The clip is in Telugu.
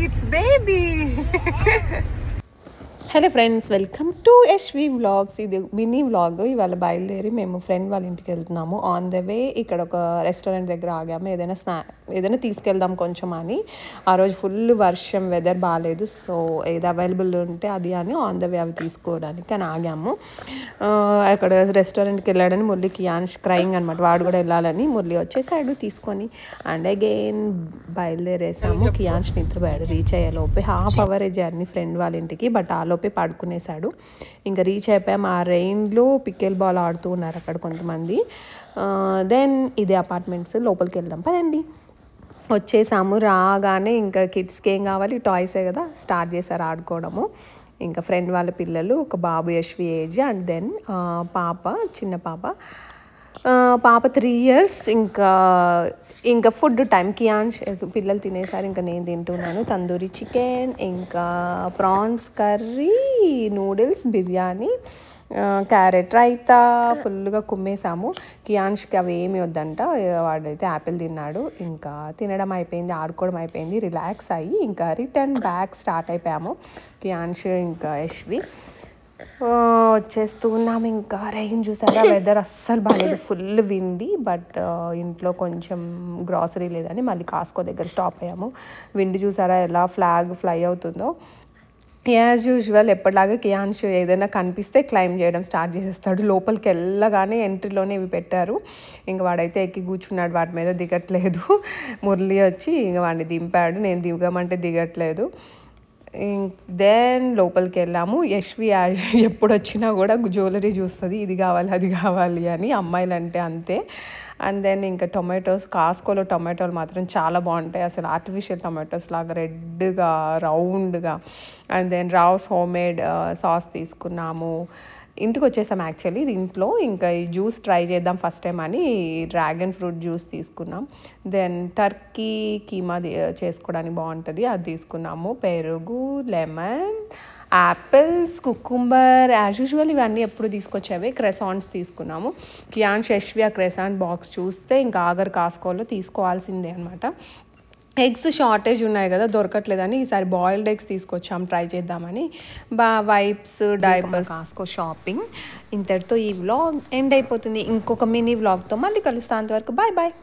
It's baby. Hello friends, welcome to Yashvi vlogs. ఇది మినీ వ్లాగ్. ఇవాళ బయలుదేరి మేము ఫ్రెండ్ వాళ్ళ ఇంటికి వెళ్తున్నాము. ఆన్ ద వే ఇక్కడ ఒక రెస్టారెంట్ దగ్గర ఆగాము. ఏదైనా తీసుకెళ్దాం కొంచెం అని. ఆ రోజు ఫుల్ వర్షం, వెదర్ బాగాలేదు. సో ఏది అవైలబుల్ ఉంటే అది అని ఆన్ ద వే అవి తీసుకోవడానికి అని ఆగాము. అక్కడ రెస్టారెంట్కి వెళ్ళాడని మురళి కియాన్ష్ క్రైయింగ్ అనమాట. వాడు కూడా వెళ్ళాలని మురళి వచ్చేసాడు తీసుకొని. అండ్ అగైన్ బయలుదేరేసాము. కియాన్ష్ నిద్రపోయాడు. రీచ్ అయ్యేలోపే హాఫ్ అవర్ జర్నీ ఫ్రెండ్ వాళ్ళ ఇంటికి. బట్ ఆలోపే పడుకునేసాడు. ఇంకా రీచ్ అయిపోయాము. ఆ రెయిన్లో పికెల్ బాల్ ఆడుతూ ఉన్నారు అక్కడ కొంతమంది. దెన్ ఇదే అపార్ట్మెంట్స్. లోపలికి వెళ్దాం పదండి. వచ్చేసాము. రాగానే ఇంకా కిడ్స్కి ఏం కావాలి, టాయ్సే కదా, స్టార్ట్ చేశారు ఆడుకోవడము. ఇంకా ఫ్రెండ్ వాళ్ళ పిల్లలు, ఒక బాబు యశ్వి ఏజ్, అండ్ దెన్ పాప, చిన్న పాప 3 years. ఇంకా ఫుడ్ టైం. కియాన్ష్ పిల్లలు తినేసారు. ఇంకా నేను తింటున్నాను. తందూరి చికెన్, ఇంకా prawns curry, noodles, biryani, carrot raita ఫుల్గా కుమ్మేసాము. కియాన్ష్కి అవి ఏమి వద్దంట. వాడైతే యాపిల్ తిన్నాడు. ఇంకా తినడం అయిపోయింది, ఆడుకోవడం అయిపోయింది, రిలాక్స్ అయ్యి ఇంకా రిటర్న్ బ్యాక్ స్టార్ట్ అయిపోయాము. కియాన్ష్ ఇంకా యశ్వి వచ్చేస్తూ ఉన్నాము. ఇంకా రెయిన్ చూసారా, వెదర్ అస్సలు బాగాలేదు, ఫుల్ విండి. బట్ ఇంట్లో కొంచెం గ్రాసరీ లేదని మళ్ళీ కాస్కో దగ్గర స్టాప్ అయ్యాము. విండి చూసారా ఎలా ఫ్లై అవుతుందో. యాజ్ యూజువల్ ఎప్పటిలాగా కియాన్ష్ ఏదైనా కనిపిస్తే క్లైమ్ చేయడం స్టార్ట్ చేసేస్తాడు. లోపలికి వెళ్ళగానే ఎంట్రీలోనే ఇవి పెట్టారు. ఇంకా వాడైతే ఎక్కి కూర్చున్నాడు, వాటి మీద దిగట్లేదు. మురళి వచ్చి ఇంక వాడిని దింపాడు. నేను దిగమంటే దిగట్లేదు. దెన్ లోపలికి వెళ్ళాము. యశ్వి ఎప్పుడు వచ్చినా కూడా జ్యువెలరీ చూస్తుంది, ఇది కావాలి అది కావాలి అని. అమ్మాయిలు అంటే అంతే. అండ్ దెన్ ఇంకా టొమాటోస్, కాస్కోలో టొమాటోలు మాత్రం చాలా బాగుంటాయి. అసలు ఆర్టిఫిషియల్ టొమాటోస్ లాగా రెడ్గా రౌండ్గా. And then Rao's homemade sauce తీసుకున్నాము. ఇంటికి వచ్చేసాం యాక్చువల్లీ. ఇంట్లో ఇంకా ఈ జ్యూస్ ట్రై చేద్దాం ఫస్ట్ టైం అని డ్రాగన్ ఫ్రూట్ జ్యూస్ తీసుకున్నాం. దెన్ టర్కీ కీమా చేసుకోవడానికి బాగుంటుంది, అది తీసుకున్నాము. పెరుగు, lemon, apples, cucumber, as usual ఇవన్నీ ఎప్పుడు తీసుకొచ్చేవి. క్రెసాంట్స్ తీసుకున్నాము. కియాన్ష్ యశ్వి ఆ క్రెసాంట్ బాక్స్ చూస్తే ఇంకా ఆగర్ కాస్కోలో తీసుకోవాల్సిందే అనమాట. ఎగ్స్ షార్టేజ్ ఉన్నాయి కదా, దొరకట్లేదని ఈసారి బాయిల్డ్ ఎగ్స్ తీసుకొచ్చాం ట్రై చేద్దామని. వైప్స్, డైపర్స్, కాస్కో షాపింగ్. ఇంతటితో ఈ వ్లాగ్ ఎండ్ అయిపోతుంది. ఇంకొక మినీ వ్లాగ్తో మళ్ళీ కలుస్తాను. అంతవరకు బాయ్ బాయ్.